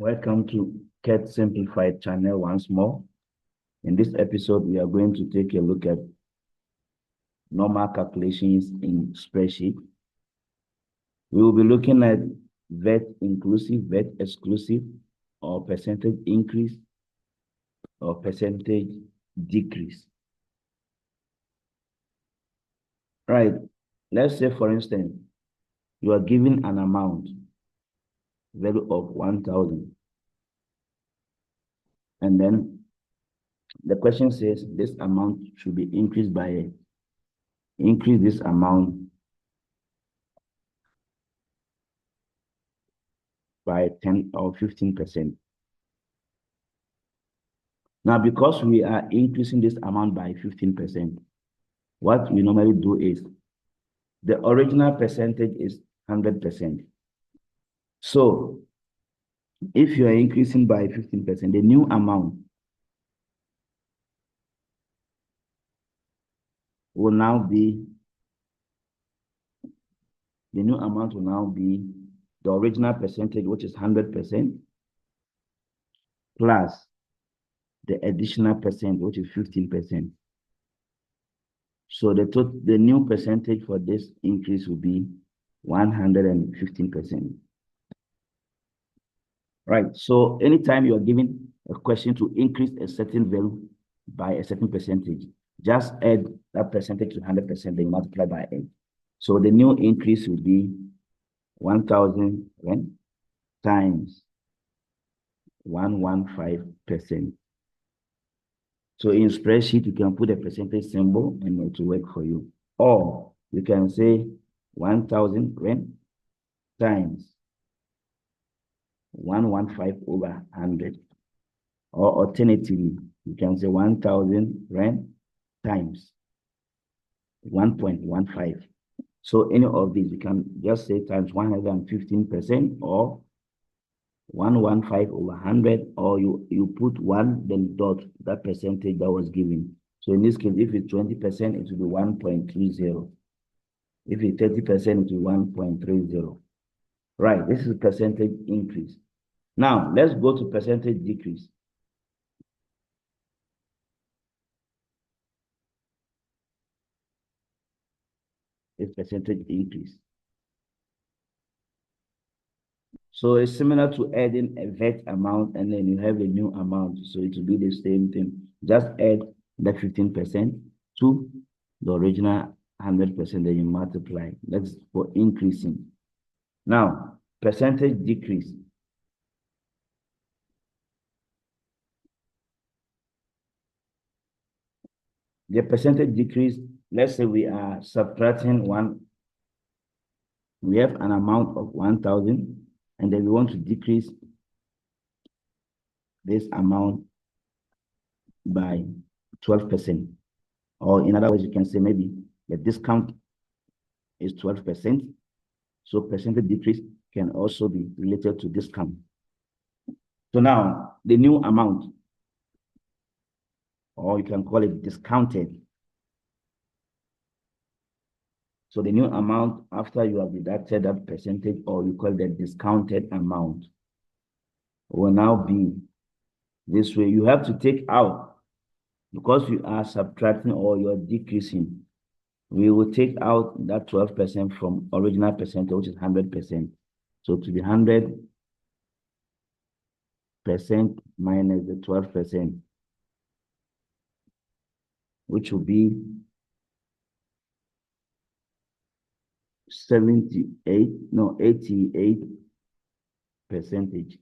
Welcome to Cat Simplified channel once more. In this episode, we are going to take a look at normal calculations in spreadsheet. We will be looking at VAT inclusive, VAT exclusive, or percentage increase, or percentage decrease. Right. Let's say, for instance, you are given an amount, value of 1,000. And then the question says this amount should be increased by, increase this amount by 10 or 15%. Now, because we are increasing this amount by 15%, what we normally do is the original percentage is 100%. So if you are increasing by 15%, the new amount will now be, the original percentage, which is 100%, plus the additional percent, which is 15%. So the new percentage for this increase will be 115%. Right. So anytime you are given a question to increase a certain value by a certain percentage, just add that percentage to 100%, then multiply by 8. So the new increase will be 1,000 times 115%. So in spreadsheet, you can put a percentage symbol and it will work for you. Or you can say 1,000 times 115 over 100. Or alternatively, you can say 1,000 times 1.15. So any of these, you can just say times 115% or 115 over 100, or you put 1, then dot that percentage that was given. So in this case, if it's 20%, it will be 1.30. If it's 30%, it will be 1.30. Right, this is percentage increase. Now, let's go to percentage decrease. It's percentage increase. So it's similar to adding a VAT amount and then you have a new amount. So it will be the same thing. Just add the 15% to the original 100% that you multiply. That's for increasing. Now, percentage decrease. The percentage decrease, let's say we are subtracting one. We have an amount of 1,000 and then we want to decrease this amount by 12%. Or in other words, you can say maybe the discount is 12%. So percentage decrease can also be related to discount. So now the new amount, or you can call it discounted. So the new amount after you have deducted that percentage, or you call that discounted amount, will now be this way. You have to take out, because you are subtracting or you're decreasing, we will take out that 12% from original percentage, which is 100%. So to be 100% minus the 12%, which will be 88%.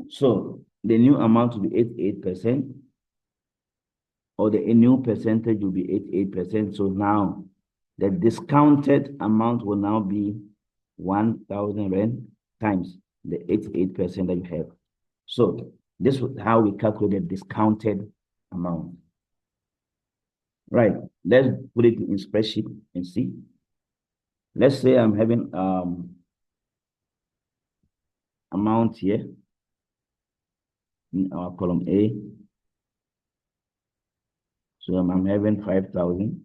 So the new amount will be 88%, or the new percentage will be 88%. So now the discounted amount will now be 1,000 rand times the 88% that you have. So this is how we calculate the discounted amount. Right, let's put it in spreadsheet and see. Let's say I'm having amount here in our column A. So I'm having 5,000.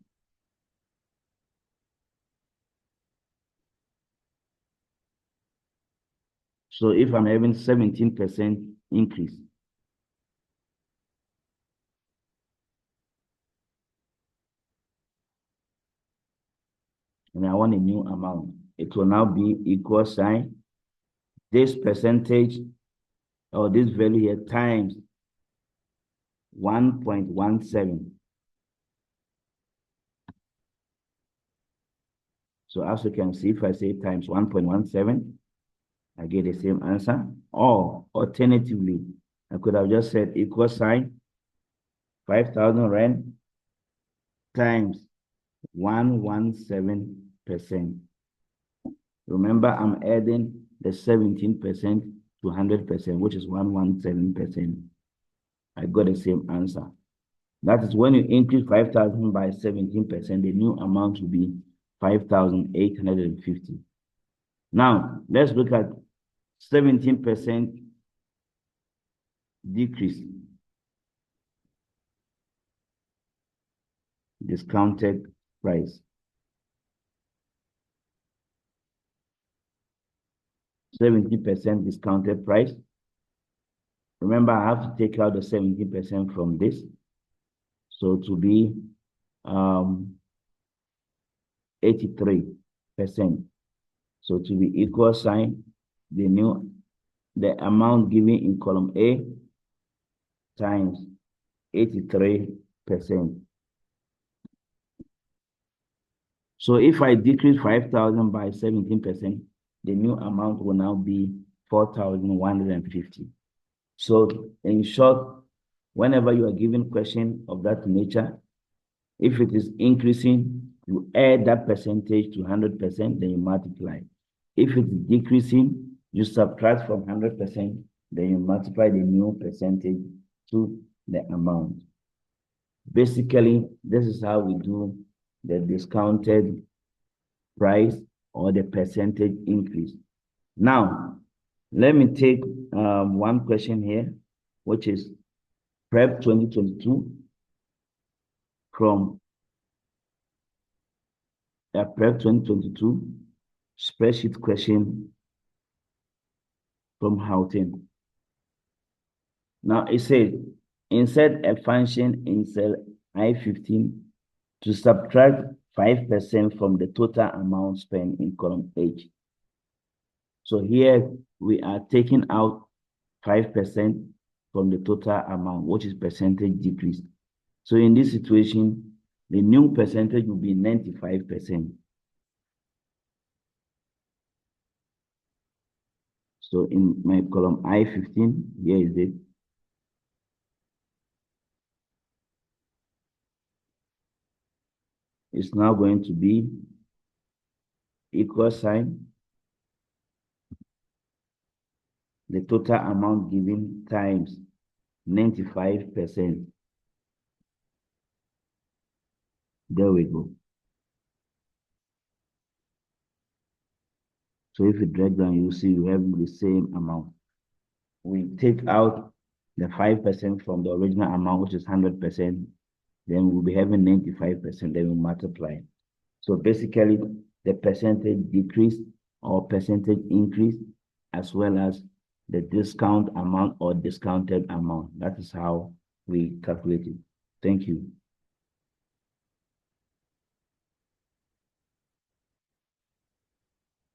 So if I'm having 17% increase, and I want a new amount, it will now be equal sign this percentage or this value here times 1.17. So as you can see, if I say times 1.17, I get the same answer. Or alternatively, I could have just said equal sign 5,000 rand times 117%. Remember, I'm adding the 17% to 100%, which is 117%. I got the same answer. That is when you increase 5,000 by 17%, the new amount will be 5,850. Now, let's look at 17% decrease. Discounted price. 70% discounted price. Remember, I have to take out the 70% from this. So to be 83%. So to be equal sign, the amount given in column A times 83%. So if I decrease 5,000 by 17%, the new amount will now be 4,150. So in short, whenever you are given question of that nature, if it is increasing, you add that percentage to 100%, then you multiply. If it is decreasing, you subtract from 100%, then you multiply the new percentage to the amount. Basically, this is how we do the discounted price or the percentage increase. Now, let me take one question here, which is Prep 2022 from Prep 2022 spreadsheet question from Houghton. Now it says, insert a function in cell I-15 to subtract 5% from the total amount spent in column H. So here we are taking out 5% from the total amount, which is percentage decrease. So in this situation, the new percentage will be 95%. So in my column I-15, here is it. It's now going to be equal sign the total amount given times 95%. There we go. So if you drag down, you see you have the same amount. We take out the 5% from the original amount, which is 100%. Then we'll be having 95%, then we multiply. So basically, the percentage decrease or percentage increase, as well as the discount amount or discounted amount. That is how we calculate it. Thank you.